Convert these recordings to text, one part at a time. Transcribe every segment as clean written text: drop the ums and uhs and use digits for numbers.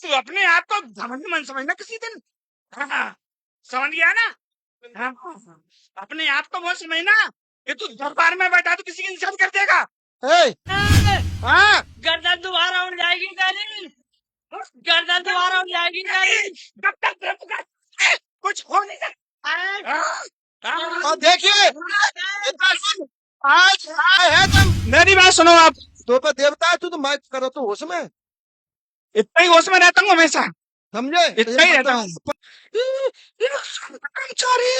तू अपने आप को घमंड मन समझना किसी दिन। हाँ, समझ गया ना। हाँ, अपने आप को वो समझना कि तू दरबार में बैठा तो किसी की इज्जत कर देगा। हाँ, गर्दन दोबारा उड़ जाएगी तेरी, गर्दन दोबारा उड़ जाएगी तेरी। जब तक प्रभु का कुछ हो नहीं सकता। और देखिए आज आए हैं तुम, मेरी बात सुनो आप। तो देवता है, तू तो मैं करो तो होश में, इतना ही होश में रहता हूँ हमेशा, समझे? इतना ही रहता हूँ। कर्मचारी,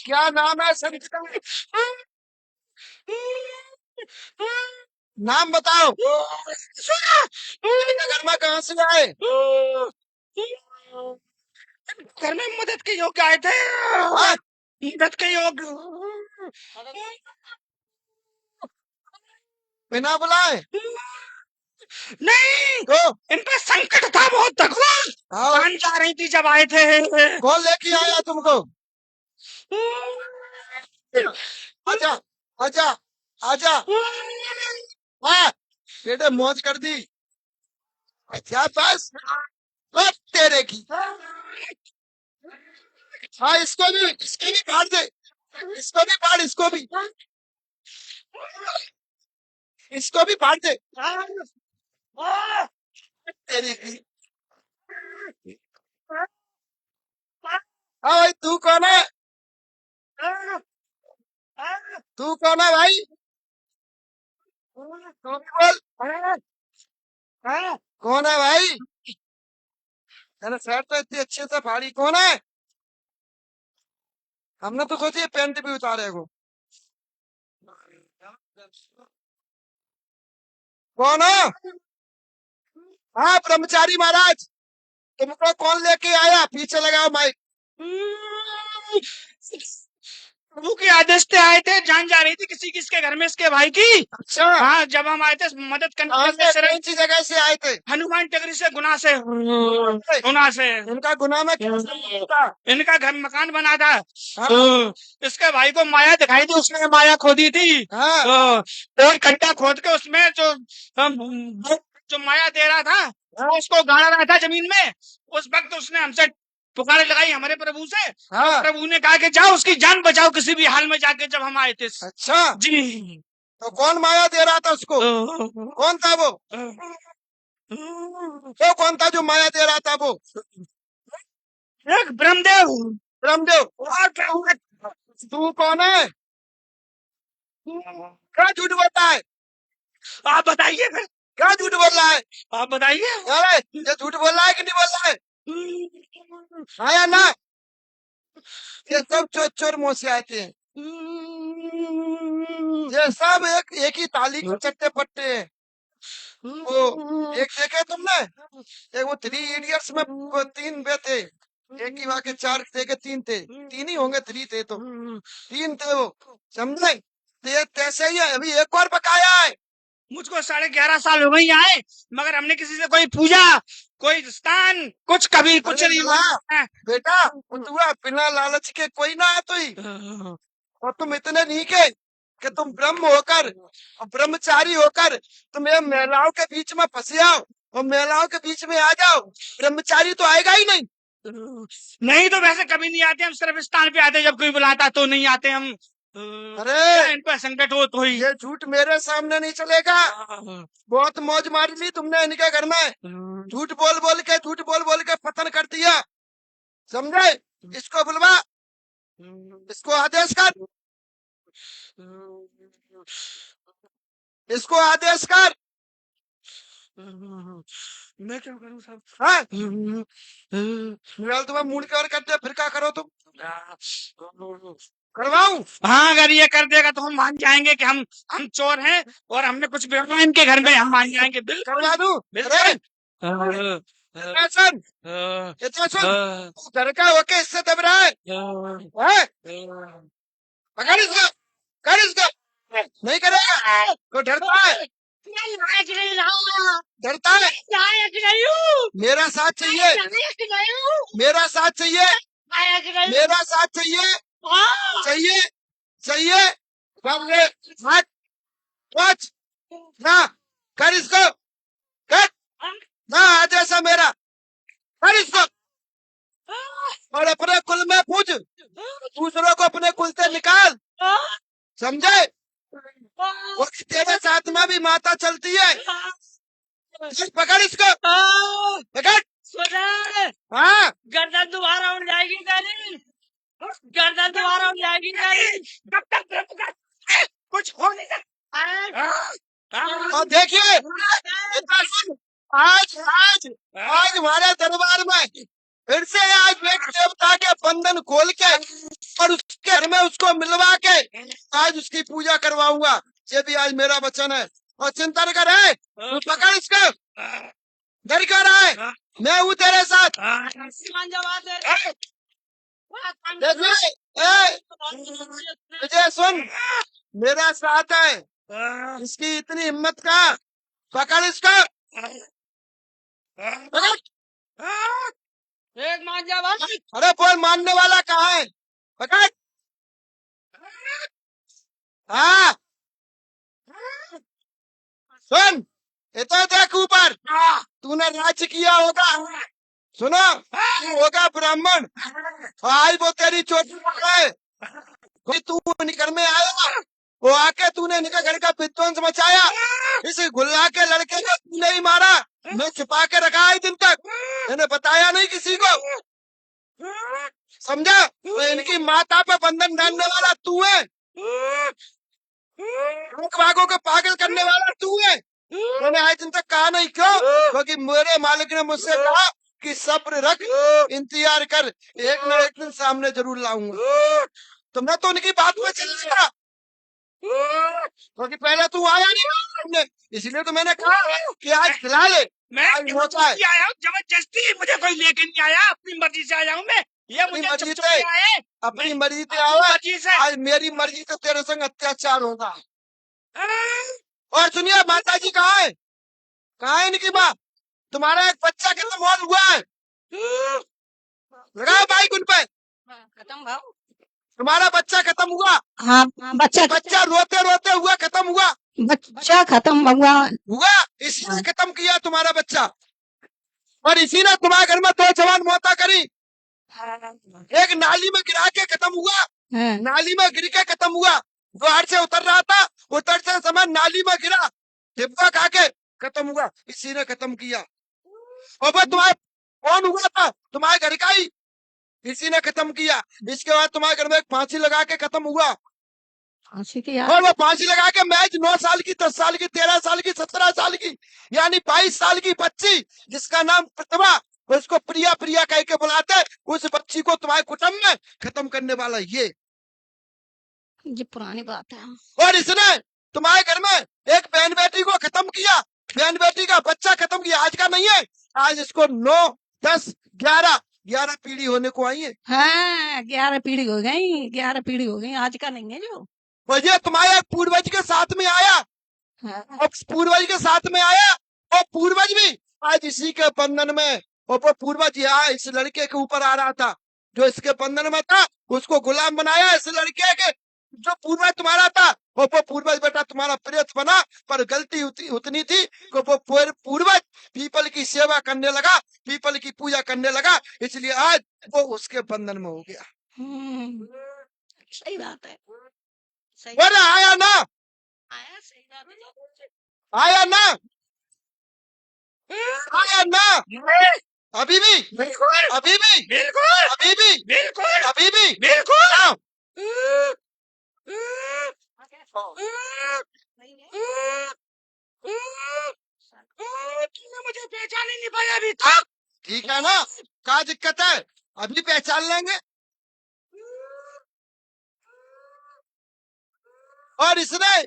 क्या नाम है संत का? नाम बताओ। घर में कहाँ से आए? घर में मदद के योग्य आए थे। हाँ? मदद के योग्य। बिना बुलाए? नहीं, तो इन पर संकट था बहुत तगड़ा। हाँ, जान जा रही थी जब आए थे। कौन लेके आया तुमको? आजा आजा आजा। हाँ, बेटे मौज कर दी। अच्छा बस, बस तेरे की। हाँ, इसको भी फाड़ दे, इसको भी फाड़, इसको भी फाड़ दे तेरे की। हाँ भाई, तू कौन है? तू कौन है भाई? तू भी बोल, कौन है भाई? अरे शर्ट तो इतनी अच्छे से फाड़ी, कौन है? हमने तो सोची पेंट भी उतारे को। कौन है? हाँ ब्रह्मचारी महाराज, तुमको कौन लेके आया? पीछे लगाओ माइक। प्रभु के आदेश से आए थे, जान जा रही थी किसी किसके घर में इसके भाई की। अच्छा, हाँ, जब हम आए थे मदद करने कहाँ के लिए से, शरण- कौन सी जगह से आए थे? हनुमान टगरी से, गुना से। इनका गुनाह में क्या संबंध था? इनका घर मकान बना था। हाँ, इसके भाई को माया दिखाई थी, उसने माया खोदी थी। हाँ, और खड्डा खोद के उसमें जो माया दे रहा था, वो उसको गाड़ रहा था जमीन में। उस वक्त उसने हमसे पुकारे लगाई, हमारे प्रभु से। हाँ। प्रभु ने कहा कि जाओ उसकी जान बचाओ किसी भी हाल में जाके, जब हम आए थे। अच्छा, जी। तो कौन माया दे रहा था उसको? कौन था वो? वो कौन था जो माया दे रहा था वो? एक ब्रह्मदेव। ब्रह्मदेव। और प्रभु ने- तू कौन है? क्या झूठ बोलता है? आप बताइए फिर, क्या झूठ बोल रहा है? आप बताइए। अरे ये झूठ बोल रहा है कि नहीं बोल रहा है? हाँ या ना? ये सब चोर चोर मुंह से आते हैं, ये सब एक ही ताली के चट्टे पट्टे हैं। वो एक देखे तुमने, एक वो 3 इडियट्स में वो 3 बे थे, एक ही वहां के 4 थे के 3 थे, 3 ही होंगे, 3 थे तो 3 थे वो, समझे? तो ये तैसे ही है, अभी एक और बकाया है। मुझको 11.5 साल हो गई आए, मगर हमने किसी से कोई पूजा, कोई स्थान, कुछ कभी कुछ अरे नहीं ना, हुआ। बेटा उतुआ बिना लालच के कोई ना तो ही, और तुम इतने नहीं के कि तुम ब्रह्म होकर और ब्रह्मचारी होकर तुम ये महिलाओं के बीच में फंस जाओ और महिलाओं के बीच में आ जाओ। ब्रह्मचारी तो आएगा ही नहीं। नहीं तो वैसे कभी नहीं आते हम, सिर्फ स्थान पे आते जब कोई बुलाता तो नहीं आते हम। अरे इन पर संकट हो तो ही। ये झूठ मेरे सामने नहीं चलेगा। बहुत मौज मारी ली तुमने इनके घर में, झूठ बोल बोल के पतन कर दिया, समझे? इसको बुलवा, इसको आदेश कर, इसको आदेश कर। मैं क्या करूं साहब? हाँ, तुम्हें मूड की ओर करते, फिर क्या करो तुम? करवाऊं? हाँ, अगर ये कर देगा तो हम मान जाएंगे कि हम चोर हैं और हमने कुछ बिगाड़ा इनके घर में, हम मान जाएंगे। बिल्कुल करवा दूं? अरे इतना सुन, इतना सुन, तू घर का होके इससे दब रहा है? हैं? पकड़ इसको, कर इसको। नहीं करेगा तो डरता है, डरता है। मेरा साथ चाहिए, मेरा साथ चाहिए, मेरा साथ चाहिए, चाहिए, चाहिए। बाबरे, हट, बच, ना, कर इसको, कर, ना आदेश है मेरा। कर इसको। और अपने कुल में पूछ, दूसरों को अपने कुल से निकाल, समझे? और तेरे साथ में भी माता चलती है। पकड़ इसको, पकड़। हाँ, गर्दन दोबारा उठ जाएगी तेरी, गर्दन दोबारा उठ जाएगी तेरी। जब तक प्रभु का कुछ हो नहीं सकता। और देखिए इतना सुन, आज आज आज हमारे दरबार में फिर से आज एक देवता के बंधन खोल के और उसके घर में उसको मिलवा के आज उसकी पूजा करवाऊंगा। ये भी आज मेरा वचन है। और चिंता न करे, तू पकड़ इसको, डर क्यों रहा है? मैं हूँ तेरे साथ। देखिए, मुझे सुन, मेरा साथ है। इसकी इतनी हिम्मत का, पकड़ इसको, पकड़। एक मान जा भाई। अरे बोल, मानने वाला कहाँ है? पकड़। हाँ, सुन, ये तो देख ऊपर, तूने राज्य किया होगा, सुनो, तू होगा ब्राह्मण, और आज वो तेरी चोटी पड़ है। कोई तू घर में आया, वो आके तूने इनके घर का विध्वंस मचाया। इस गुल्ला के लड़के को तूने ही मारा। मैं छुपा के रखा है दिन तक, मैंने बताया नहीं किसी को, समझा? तो इनकी माता पे बंधन डालने वाला तू है, भागों को पागल करने वाला तू है। मैंने आज दिन तक कहा नहीं, क्यों? क्योंकि मेरे मालिक ने मुझसे कहा कि सब्र रख, इंतजार कर, एक न एक दिन सामने जरूर लाऊंगा। तो मैं तो उनकी बात में चल रहा, क्योंकि पहले तू आया नहीं, इसलिए तो मैंने कहा कि आज खिला ले। मैं जबरदस्ती आया हूँ, जबरदस्ती, मुझे कोई लेके नहीं आया, अपनी मर्जी से आया हूँ मैं। ये मुझे मर्जी चुप से, आए, अपनी मर्जी से अपनी आवा। मर्जी से। आज मेरी मर्जी से तेरे संग अत्याचार होगा। और सुनिए, माता जी कहाँ है? कहाँ है इनकी माँ? तुम्हारा एक बच्चा खत्म और हुआ है, लगाओ बाइक उन पे। खत्म भाव। तुम्हारा बच्चा खत्म हुआ। हाँ, बच्चा रोते रोते हुआ खत्म हुआ। बच्चा खत्म हुआ, इसी ने खत्म किया तुम्हारा बच्चा। और इसी ने तुम्हारे घर में 2 जवान मौतें करी। एक नाली में गिरा के खत्म हुआ, नाली में गिर के खत्म हुआ। द्वार से उतर रहा था, उतरते समय नाली में गिरा, डिब्बा खा के खत्म हुआ, इसी ने खत्म किया। और वो तुम्हारे कौन हुआ था? तुम्हारे घर का ही, इसी ने खत्म किया। इसके बाद तुम्हारे घर में एक फांसी लगा के खत्म हुआ। और वो फांसी लगा के मैच 9 साल की, 10 साल की, 13 साल की, 17 साल की, यानी 22 साल की बच्ची जिसका नाम प्रतिभा, उसको प्रिया प्रिया कह के बुलाते, उस बच्ची को तुम्हारे कुटुंब में खत्म करने वाला ये पुरानी बात है। और इसने तुम्हारे घर में एक बहन बेटी को खत्म किया, बहन बेटी का बच्चा खत्म किया। आज का नहीं है, आज इसको 9, 10, 11 पीढ़ी होने को आई है। हाँ, 11 पीढ़ी हो गई, 11 पीढ़ी हो गई, आज का नहीं है जो। और ये तुम्हारे पूर्वज के साथ में आया, और पूर्वज के साथ में आया, और पूर्वज भी आज इसी के बंधन में। और वो पूर्वज यहाँ इस लड़के के ऊपर आ रहा था, जो इसके बंधन में था, उसको गुलाम बनाया इस लड़के के, जो पूर्वज तुम्हारा था। और वो पूर्वज बेटा तुम्हारा प्रेत बना, पर गलती उतनी थी कि वो पूर्वज पीपल की सेवा करने लगा, पीपल की पूजा करने लगा, इसलिए आज वो उसके बंधन में हो गया। सही बात है, सही बोले आया ना, आया, सही बात है। आया ना, आया ना, अभी भी, बिल्कुल, अभी भी, बिल्कुल, अभी भी, बिल्कुल, अभी भी, बिल्कुल। हाँ। तूने मुझे पहचान ही नहीं पाया अभी तक। ठीक है ना, क्या दिक्कत है? अभी पहचान लेंगे। और इसने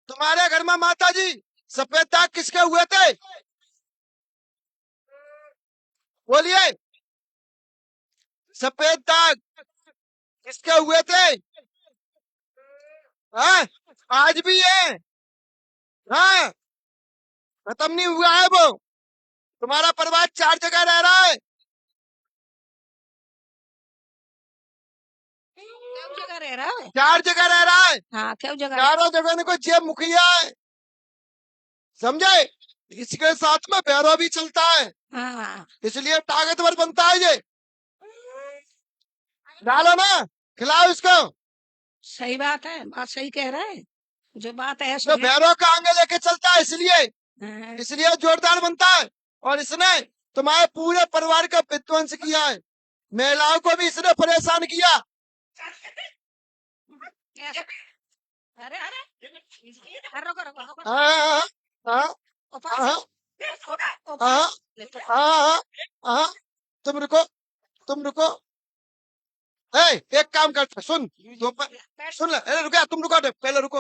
तुम्हारे घर में माता जी सफेद दाग किसके हुए थे? बोलिए, सफेद दाग किसके हुए थे? हाँ, आज भी है। हाँ, खत्म नहीं हुआ है वो। तुम्हारा परिवार 4 जगह रह रहा है। क्यों जगह रह रहा है? 4 जगह रह रहा है। हाँ, क्यों जगह? चारों जगह ने को जेब मुखिया है, समझे? इसके साथ में भैरव भी चलता है। हाँ इसलिए ताकतवर बनता है ये। डालो ना, खिलाओ इसको। सही बात है, बात सही कह रहे हैं, जो बात है जो सो है। भैरव का आगे लेके चलता है, इसलिए हाँ, इसलिए जोरदार बनता है। और इसने तुम्हारे पूरे परिवार का विध्वंस किया है, महिलाओं को भी इसने परेशान किया। अरे अरे रुको रुको रुको हाँ हाँ ऊपर हाँ से ऊपर हाँ ले तो- हाँ हाँ, तुम रुको, तुम रुको। एक काम कर, सुन, सुन ले, अरे रुको, तुम रुको, पहले रुको,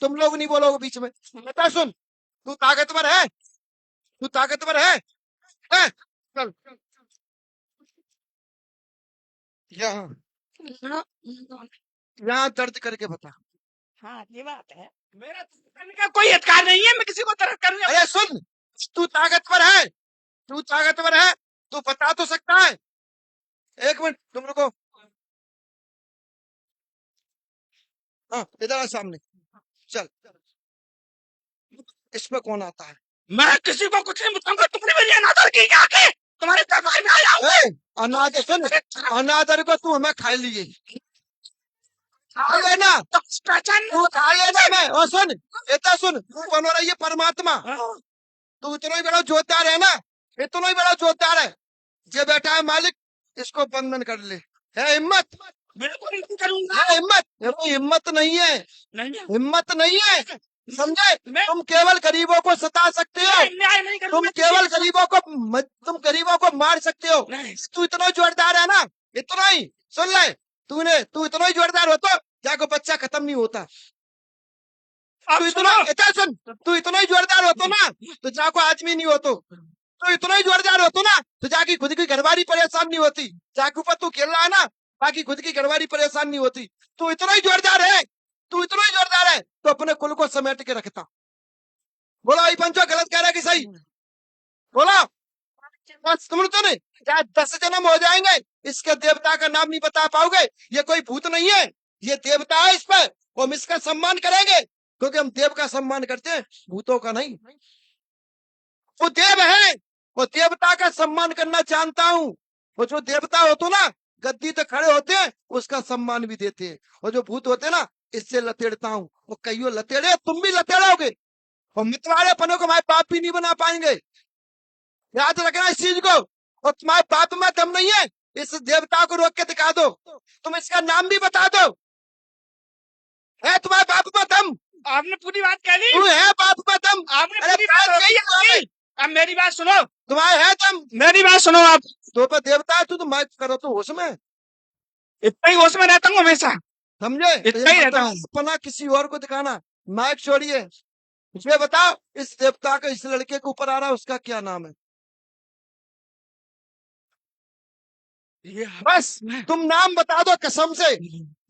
तुम लोग नहीं बोलोगे बीच में। बेटा सुन, तू ताकतवर है, तू ताकतवर है? चल यहाँ, यहाँ दर्द करके बता। हाँ ये बात है। मेरा करने का कोई अधिकार नहीं है, मैं किसी को दर्द करूंगा। अरे सुन, तू ताकतवर है, तू ताकतवर है, तू बता तो सकता है। एक मिनट तुम रुको। हाँ इधर आ सामने, चल। इसमें कौन आता है? मैं किसी को कुछ नहीं बताऊंगा, तुमने मेरी अनादर की क्या आके तुम्हारे दरबार में आया हूँ। ए, अनादर सुन, अनादर को तू हमें खा लिए, खा लेना, तो पहचान तू खा लेना। मैं और सुन, इतना सुन, तू बन रहा है ये परमात्मा, तू इतना ही बड़ा जोरदार है ना, इतना ही बड़ा जोरदार है। ये बैठा है मालिक, इसको बंधन कर ले। है हिम्मत? बिल्कुल नहीं करूंगा। है हिम्मत? ये कोई हिम्मत नहीं है, नहीं हिम्मत नहीं है, समझे? मैं तुम केवल गरीबों को सता सकते हो, न्याय नहीं तुम करूंगा। केवल गरीबों को तुम गरीबों को मार सकते हो। नहीं। तू इतना जोरदार है ना, इतना ही, सुन ले, तू इतना ही जोरदार हो तो जाको बच्चा खत्म नहीं होता। अब तू इतना सुनो, इतना सुन, तू इतना ही जोरदार हो तो ना, तो जाको आदमी नहीं हो तो इतना ही जोरदार हो तो ना, तो जाकी खुद की घरवारी परेशान नहीं होती। जाके ऊपर तू खेल रहा है ना, बाकी खुद की घरवारी परेशान नहीं होती। तू इतना ही जोरदार है, तू इतना ही जोरदार है, तो अपने कुल को समेट के रखता। बोलो भाई पंचो, गलत कह रहा है कि सही? बोलो बस, तुम तो नहीं, चाहे 10 जन्म हो जाएंगे, इसके देवता का नाम नहीं बता पाओगे। ये कोई भूत नहीं है, ये देवता है, इस पर हम इसका सम्मान करेंगे, क्योंकि हम देव का सम्मान करते हैं, भूतों का नहीं। वो देव है, वो देवता का सम्मान करना जानता हूँ। वो जो देवता होते ना, गद्दी तो खड़े होते हैं, उसका सम्मान भी देते हैं। और जो भूत होते ना, इससे लतेड़ता हूँ। वो कईयों लतेड़े, तुम भी लतेड़ोगे, और मितवाड़े पनों को हमारे बाप भी नहीं बना पाएंगे। याद रखना इस चीज को। और तुम्हारे बाप में दम नहीं है, इस देवता को रोक के दिखा दो, तुम इसका नाम भी बता दो। है तुम्हारे बाप में दम? आपने पूरी बात कह ली, तू है बाप में दम? आपने अरे पूरी बात बात कही कही आपकी। अब मेरी बात सुनो, तुम्हारे है दम? मेरी बात सुनो आप। तो पर देवता है तू, तो मैं करो तो होश में, इतना ही होश में रहता हूँ हमेशा, समझे? इतना ही रहता हूँ। अपना किसी और को दिखाना, माइक छोड़िए, मुझे बताओ, इस देवता का इस लड़के के ऊपर आ रहा है, उसका क्या नाम है? बस तुम नाम बता दो, कसम से,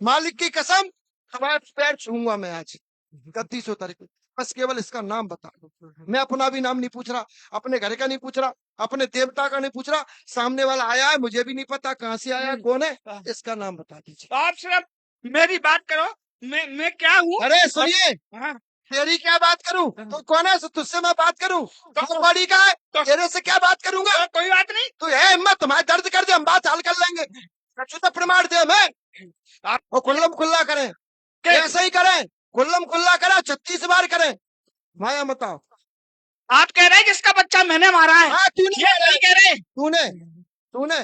मालिक की कसम, तुम्हारे पैर छूंगा मैं आज, गद्दी से उतर के। बस केवल इसका नाम बता दो। मैं अपना भी नाम नहीं पूछ रहा, अपने घर का नहीं पूछ रहा, अपने देवता का नहीं पूछ रहा। सामने वाला आया है, मुझे भी नहीं पता कहाँ से आया है, कौन है, इसका नाम बता दीजिए। आप सिर्फ मेरी बात करो, मैं क्या हूँ। अरे सुनिए, हाँ, तेरी क्या बात करूं? तू कौन है? तुझसे मैं बात करूं? तो बड़ी का है, तेरे से क्या बात करूंगा? तो कोई बात नहीं। तू है हिम्मत, तुम्हारे दर्द कर दे, हम बात हल कर लेंगे। तो प्रमाण दे मैं, और कुल्लम खुल्ला करें, ऐसा ही करें, कुल्लम खुल्ला करें, 36 बार करें। माया बताओ, आप कह रहे हैं जिसका बच्चा मैंने मारा है, हाँ तूने, ये नहीं कह रहे। तूने तूने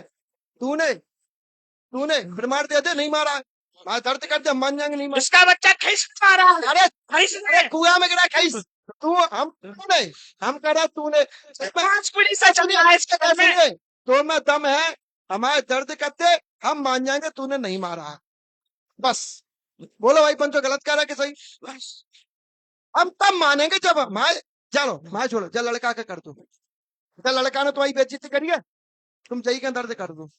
तूने तूने प्रमाण दे दे, नहीं मारा, माया दर्द कर दे, हम मान जाएंगे नहीं मारा। इसका बच्चा खीस मारा है। अरे खीस अरे कुआं में गिरा खैस, तू हम तूने, हम कह रहा तूने। 5 पीढ़ी से चल रहा है इसके घर में। सुनिए, तो में दम है, हमारे दर्द करते, हम मान जाएंगे तूने नहीं मारा है। बस बोलो भाई पंचो, गलत कह रहा है कि सही? हम तब मानेंगे जब हमारे, चलो मैं छोड़ो, जब लड़का का कर दो, जब लड़का ने तुम्हारी बेइज्जती करी है, तुम सही का दर्द कर दो,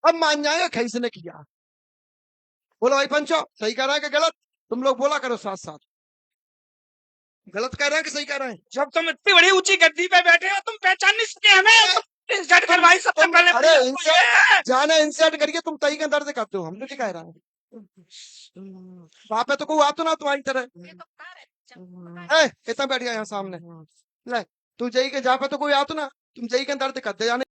अब मान जाएंगे खैस ने किया। बोलो भाई पंचो, सही कह रहा है कि गलत? तुम लोग बोला करो साथ साथ, गलत कह रहे हैं कि सही कह रहे हैं? जब तुम इतनी बड़ी ऊंची गद्दी पे बैठे हो, तुम पहचान नहीं सके हमें। झट कर भाई, सबसे पहले अरे पूछो इनसे ये। जाने इंसर्ट करिए, तुम तई का दर्द करते हो, हम तो क्या कह रहा है? वहां पे तो कोई आतो ना तुम्हारी तरह, इतना बैठ गया यहाँ सामने, ले तू जाई के जहाँ पे तो कोई आतो ना, तुम जई के दर्द करते जाने